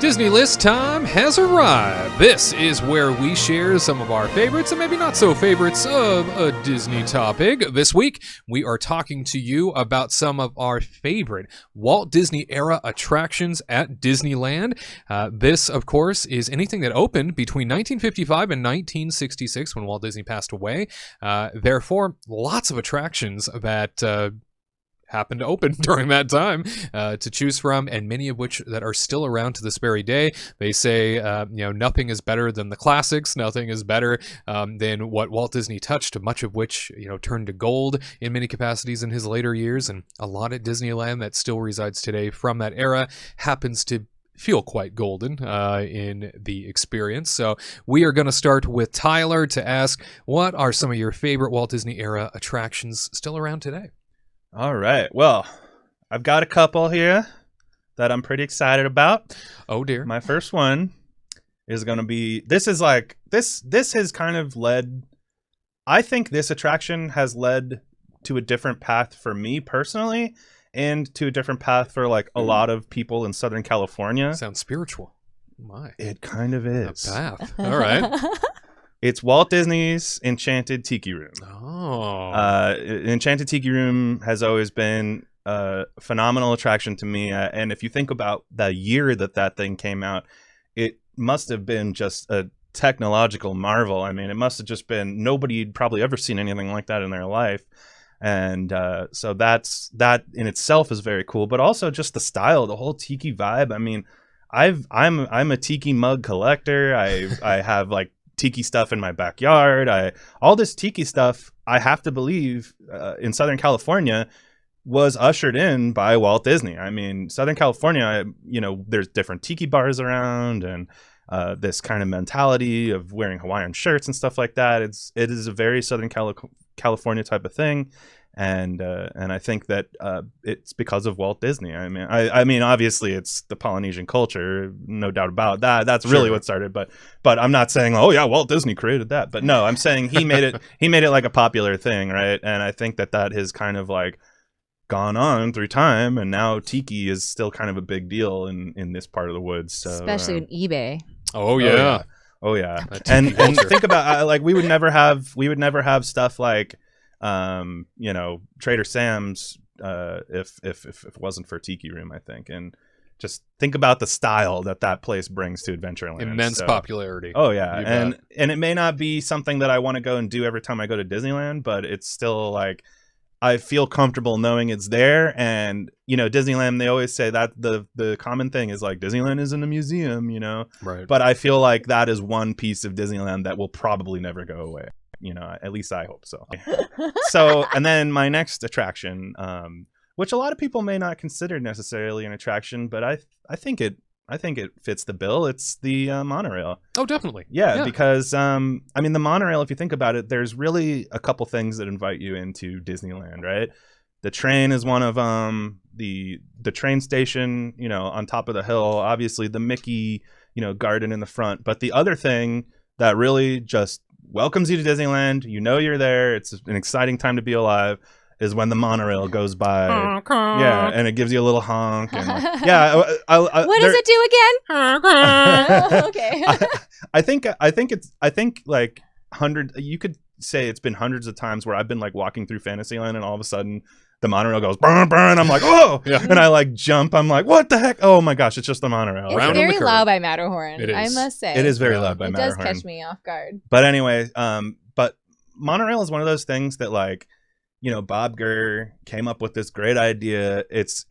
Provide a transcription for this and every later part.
Disney List time has arrived. This is where we share some of our favorites and maybe not so favorites of a Disney topic. This week, we are talking to you about some of our favorite Walt Disney-era attractions at Disneyland. This, of course, is anything that opened between 1955 and 1966 when Walt Disney passed away. Therefore, lots of attractions that happened to open during that time to choose from, and many of which that are still around to this very day. They say, nothing is better than the classics. Nothing is better than what Walt Disney touched, much of which, turned to gold in many capacities in his later years. And a lot at Disneyland that still resides today from that era happens to feel quite golden in the experience. So we are going to start with Tyler to ask, what are some of your favorite Walt Disney era attractions still around today? All right. Well, I've got a couple here that I'm pretty excited about. Oh, dear. My first one is going to be, this has kind of led, I think this attraction has led to a different path for me personally and to a different path for like a lot of people in Southern California. Sounds spiritual. My. It kind of is. A path. All right. It's Walt Disney's Enchanted Tiki Room. Oh. Enchanted Tiki Room has always been a phenomenal attraction to me. And if you think about the year that thing came out, it must have been just a technological marvel. I mean, it must have just been, nobody'd probably ever seen anything like that in their life. And so that in itself is very cool. But also just the style, the whole tiki vibe. I mean, I'm a tiki mug collector. I have like tiki stuff in my backyard. All this tiki stuff, I have to believe, in Southern California was ushered in by Walt Disney. I mean, Southern California, there's different tiki bars around, and this kind of mentality of wearing Hawaiian shirts and stuff like that. It is a very Southern California type of thing. And I think that it's because of Walt Disney. I mean, obviously it's the Polynesian culture, no doubt about that. That's really what started. But I'm not saying, oh yeah, Walt Disney created that. But no, I'm saying he made it. He made it like a popular thing, right? And I think that has kind of like gone on through time, and now tiki is still kind of a big deal in this part of the woods. So, especially on eBay. Oh yeah. Oh yeah. And think about like we would never have stuff like Trader Sam's if it wasn't for Tiki Room, I think. And just think about the style that place brings to Adventureland. Immense popularity. Oh yeah. And it may not be something that I want to go and do every time I go to Disneyland, but it's still like I feel comfortable knowing it's there. And Disneyland, they always say that the common thing is like Disneyland isn't a museum, Right. But I feel like that is one piece of Disneyland that will probably never go away. At least I hope so. So, and then my next attraction, which a lot of people may not consider necessarily an attraction, but I think it fits the bill. It's the monorail. Oh, definitely. Yeah, because the monorail, if you think about it, there's really a couple things that invite you into Disneyland, right? The train is one of them. The train station, on top of the hill. Obviously, the Mickey, garden in the front. But the other thing that really just welcomes you to Disneyland, you're there, it's an exciting time to be alive, is when the monorail goes by. Yeah, and it gives you a little honk. And what does it do again? Okay. I think like you could say it's been hundreds of times where I've been like walking through Fantasyland and all of a sudden the monorail goes burn, burn. I'm like, oh, yeah. And I like jump. I'm like, what the heck? Oh my gosh, it's just the monorail. It's very loud by Matterhorn. It is. I must say. It is very loud by Matterhorn. It does catch me off guard. But anyway, but monorail is one of those things that like, Bob Gurr came up with this great idea. It's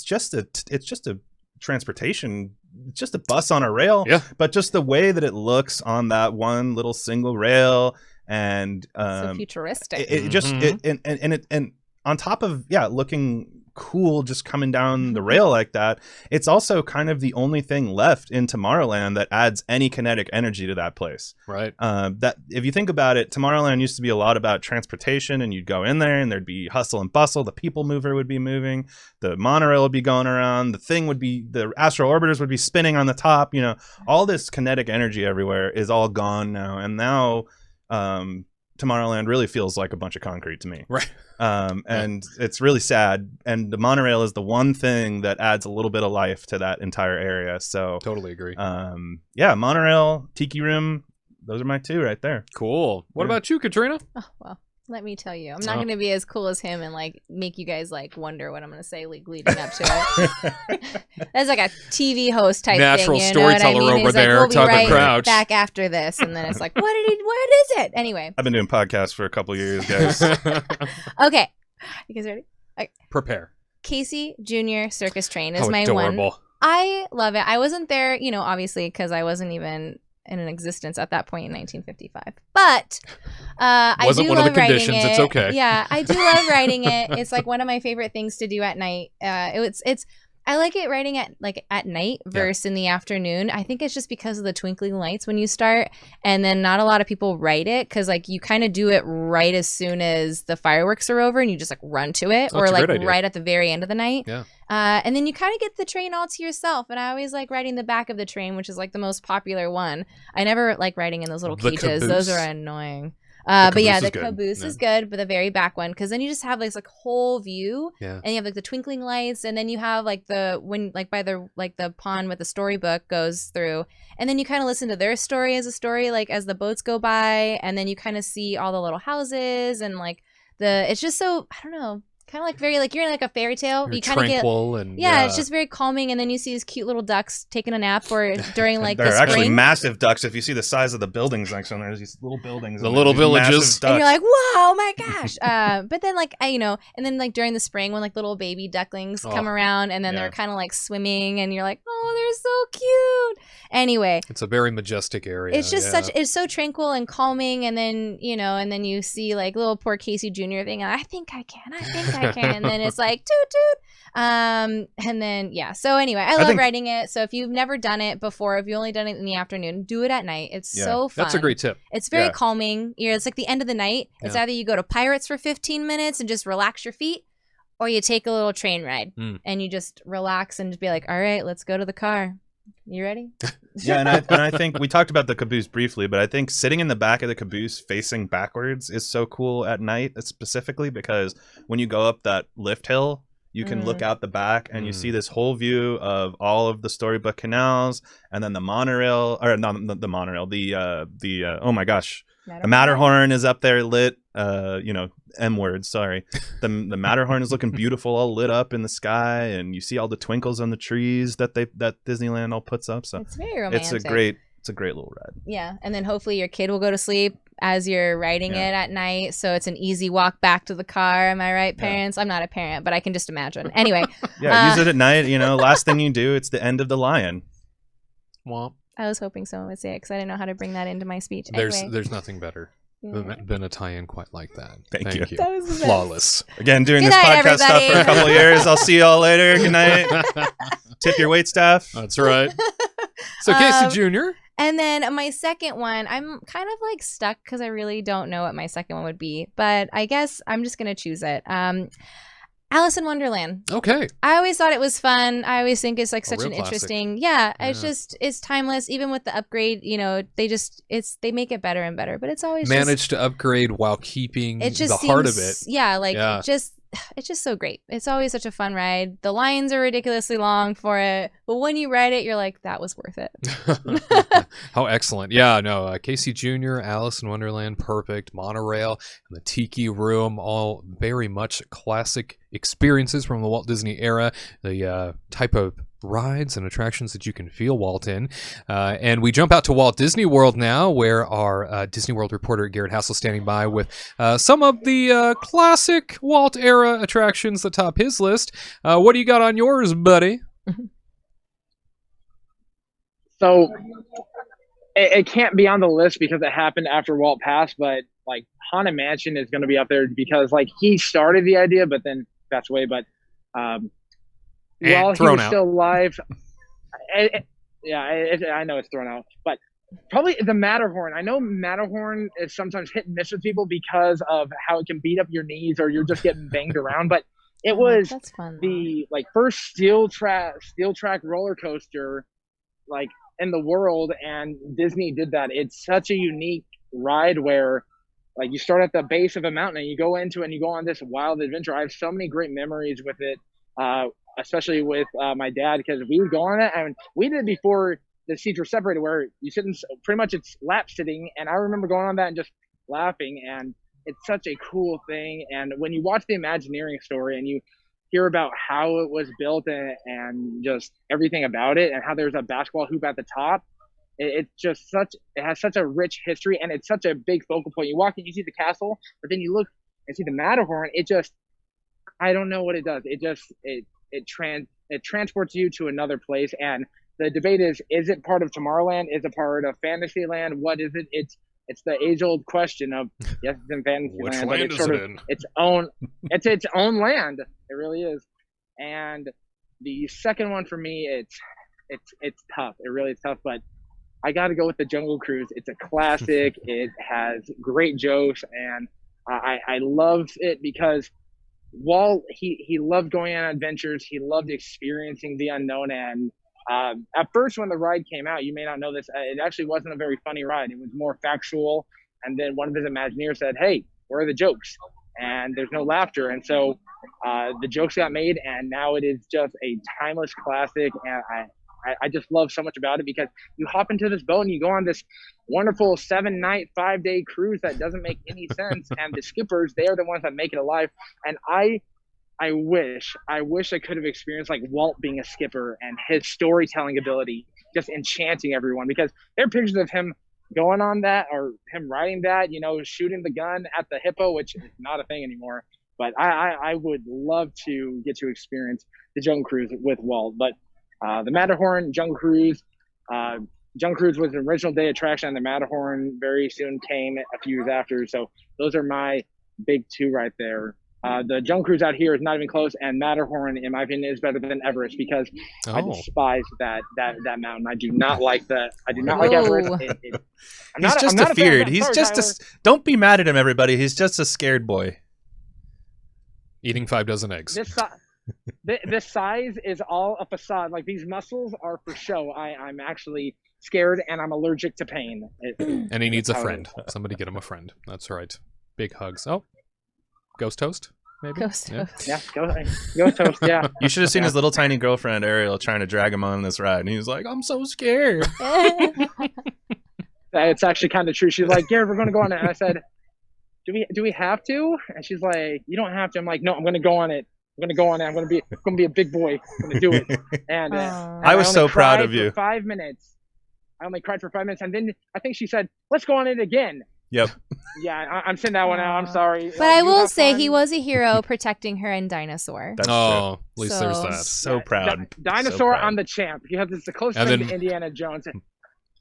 just a transportation. It's just a bus on a rail. Yeah. But just the way that it looks on that one little single rail, and so futuristic. It just and on top of looking cool just coming down the rail like that, it's also kind of the only thing left in Tomorrowland that adds any kinetic energy to that place. Right. That if you think about it, Tomorrowland used to be a lot about transportation, and you'd go in there and there'd be hustle and bustle. The people mover would be moving, the monorail would be going around, the astro orbiters would be spinning on the top. All this kinetic energy everywhere is all gone now. And now Tomorrowland really feels like a bunch of concrete to me. Right. And it's really sad. And the monorail is the one thing that adds a little bit of life to that entire area. So Totally agree. yeah, monorail, tiki room. Those are my two right there. Cool. What Yeah. about you, Katrina? Oh, well, let me tell you, I'm not going to be as cool as him and like make you guys like wonder what I'm going to say like leading up to it. That's like a TV host type Natural thing. You know what I storyteller mean? over He's there, like, we'll Tucker be right Crouch. back after this, and then it's like, what is it? Anyway, I've been doing podcasts for a couple of years, guys. okay, you guys ready? Prepare. Casey Jr. Circus Train is How my adorable. one. I love it. I wasn't there, obviously, because I wasn't even in an existence at that point in 1955. But I Wasn't do one of the love writing conditions. it. It's okay. Yeah, I do love writing it. It's like one of my favorite things to do at night. I like it writing at night versus in the afternoon. I think it's just because of the twinkling lights when you start, and then not a lot of people write it because like you kind of do it right as soon as the fireworks are over and you just like run to it, Oh, or that's a like great idea. right at the very end of the night. Yeah. And then you kind of get the train all to yourself. And I always like riding the back of the train, which is like the most popular one. I never like riding in those little The cages. caboose. Those are annoying. But yeah, caboose the is good. caboose Yeah. is good, but the very back one, because then you just have this like whole view, Yeah. and you have like the twinkling lights, and then you have like by the pond with the storybook goes through, and then you kind of listen to their story as a story, like as the boats go by, and then you kind of see all the little houses and like it's just so, I don't know, kind of like very like you're in like a fairy tale. You're You kind of get tranquil and it's just very calming, and then you see these cute little ducks taking a nap or during like They're the actually spring. massive ducks. If you see the size of the buildings next to them, there's these little buildings. The and little there's these massive villages. ducks. And you're like, whoa, my gosh. But then like, and then like during the spring when like little baby ducklings come around, and then yeah. they're kind of like swimming, and you're like, oh, they're so cute. Anyway, it's a very majestic area. it's just it's so tranquil and calming. And then, and then you see like little poor Casey Jr. thing. I think I can. And then it's like, toot, toot. And then, yeah. So anyway, I love writing it. So if you've never done it before, if you only done it in the afternoon, do it at night. It's so fun. That's a great tip. It's very calming. It's like the end of the night. It's either you go to Pirates for 15 minutes and just relax your feet, or you take a little train ride and you just relax and just be like, all right, let's go to the car. You ready? Yeah, and I think we talked about the caboose briefly, but I think sitting in the back of the caboose facing backwards is so cool at night, specifically because when you go up that lift hill, you can look out the back and you see this whole view of all of the storybook canals, and then the monorail, or not the monorail, oh my gosh, the Matterhorn is up there lit. M words, sorry. The Matterhorn is looking beautiful, all lit up in the sky, and you see all the twinkles on the trees that Disneyland all puts up. So it's very romantic. It's a great little ride. Yeah, and then hopefully your kid will go to sleep as you're riding it at night, so it's an easy walk back to the car. Am I right, parents? I'm not a parent, but I can just imagine. Anyway, use it at night. Last thing you do, it's the end of the lion. Well, I was hoping someone would say it because I didn't know how to bring that into my speech. There's nothing better than a tie-in quite like that. Thank you. That was the best. Flawless. Again, doing Good this night, podcast stuff for a everybody. couple of years. I'll see y'all later. Good night. Tip your wait staff. That's right. So Casey Jr. And then my second one, I'm kind of like stuck because I really don't know what my second one would be, but I guess I'm just gonna choose it. Alice in Wonderland. Okay. I always thought it was fun. I always think it's like such real an classic. interesting. It's timeless. Even with the upgrade, they make it better and better. But it's always Managed to upgrade while keeping it just the heart of it. Yeah, it's just so great. It's always such a fun ride. The lines are ridiculously long for it, but when you ride it, you're like, that was worth it. How excellent. Yeah, no, Casey Jr., Alice in Wonderland, perfect. Monorail, and the Tiki Room, all very much classic experiences from the Walt Disney era. The type of rides and attractions that you can feel Walt in. And we jump out to Walt Disney World now, where our Disney World reporter Garrett Hassel standing by with some of the classic Walt era attractions that top his list. What do you got on yours, buddy? So it can't be on the list because it happened after Walt passed, but like Haunted Mansion is going to be up there because like he started the idea, but then passed away. But while he was still alive, I know it's thrown out, but probably the Matterhorn. I know Matterhorn is sometimes hit and miss with people because of how it can beat up your knees or you're just getting banged around, but it was That's fun. the like first steel track roller coaster like in the world, and Disney did that. It's such a unique ride where like you start at the base of a mountain and you go into it and you go on this wild adventure. I have so many great memories with it, especially with my dad, because we would go on it and we did it before the seats were separated, where you sit in, pretty much it's lap sitting. And I remember going on that and just laughing, and it's such a cool thing. And when you watch the Imagineering story and you hear about how it was built and just everything about it, and how there's a basketball hoop at the top, it's just it has such a rich history, and it's such a big focal point. You walk in, you see the castle, but then you look and see the Matterhorn. It just, I don't know what it does. It transports you to another place. And the debate is it part of Tomorrowland? Is it part of Fantasyland? What is it? It's the age-old question of, yes, it's in Fantasyland, but it's sort of its own land. It really is. And the second one for me, it's tough. It really is tough, but I got to go with the Jungle Cruise. It's a classic. It has great jokes, and I love it because Walt, he loved going on adventures. He loved experiencing the unknown. And at first, when the ride came out, you may not know this, it actually wasn't a very funny ride. It was more factual. And then one of his Imagineers said, "Hey, where are the jokes?" And there's no laughter. And so the jokes got made, and now it is just a timeless classic. And I just love so much about it, because you hop into this boat and you go on this wonderful 7-night, 5-day cruise that doesn't make any sense. And the skippers, they are the ones that make it alive. And I wish I could have experienced like Walt being a skipper and his storytelling ability, just enchanting everyone, because there are pictures of him going on that, or him riding that, shooting the gun at the hippo, which is not a thing anymore. But I would love to get to experience the Jungle Cruise with Walt. But the Matterhorn, Jungle Cruise was an original day attraction, and the Matterhorn very soon came a few years after. So those are my big two right there. The Jungle Cruise out here is not even close, and Matterhorn, in my opinion, is better than Everest, because I despise that mountain. I do not like Everest. He's just a feared. He's just don't be mad at him, everybody. He's just a scared boy. Eating 5 dozen eggs. This size is all a facade. Like, these muscles are for show. I'm actually scared, and I'm allergic to pain. And he needs a friend. Somebody get him a friend. That's right. Big hugs. Oh, Ghost Toast, maybe? Ghost Toast. Yeah, Ghost Toast, yeah. You should have seen his little tiny girlfriend, Ariel, trying to drag him on this ride. And he was like, "I'm so scared." It's actually kind of true. She's like, "Garrett, we're going to go on it." And I said, do we have to? And she's like, "You don't have to." I'm like, "No, I'm going to go on it. I'm going to go on it. I'm going to be a big boy. I'm going to do it." And I was so proud of you. For 5 minutes. I only cried for 5 minutes. And then I think she said, "Let's go on it again." Yep. Yeah, I'm sending that one out. I'm sorry. But I will say he was a hero protecting her and Dinosaur. That's true. At least there's that. So proud. Dinosaur on the champ, because it's the closest thing to Indiana Jones.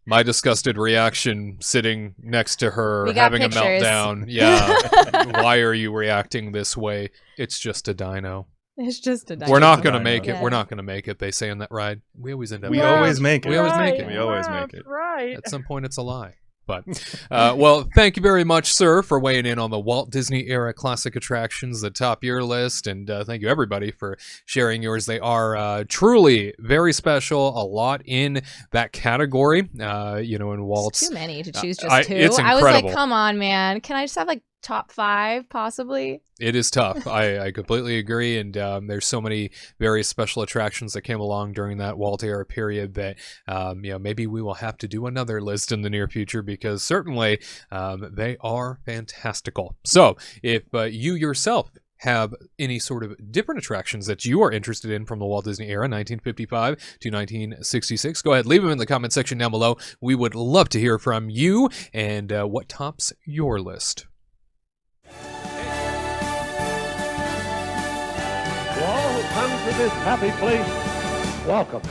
My disgusted reaction sitting next to her We got having pictures. a meltdown. Yeah. Why are you reacting this way? It's just a dino. It's just a dinosaur. We're not going to make it. Yeah. We're not going to make it. They say in that ride. We always end up. We always make it. We always make it. We always make it. Right. At some point, it's a lie. But, well, thank you very much, sir, for weighing in on the Walt Disney Era classic attractions, the top your list, and thank you, everybody, for sharing yours. They are truly very special, a lot in that category, in Walt's. It's too many to choose just two. It's I was incredible. like, come on, man. Can I just have, top 5, possibly? It is tough. I completely agree, and there's so many very special attractions that came along during that Walt era period that maybe we will have to do another list in the near future, because certainly they are fantastical. So if you yourself have any sort of different attractions that you are interested in from the Walt Disney era, 1955 to 1966, go ahead, leave them in the comment section down below. We would love to hear from you and what tops your list. To all who come to this happy place, welcome.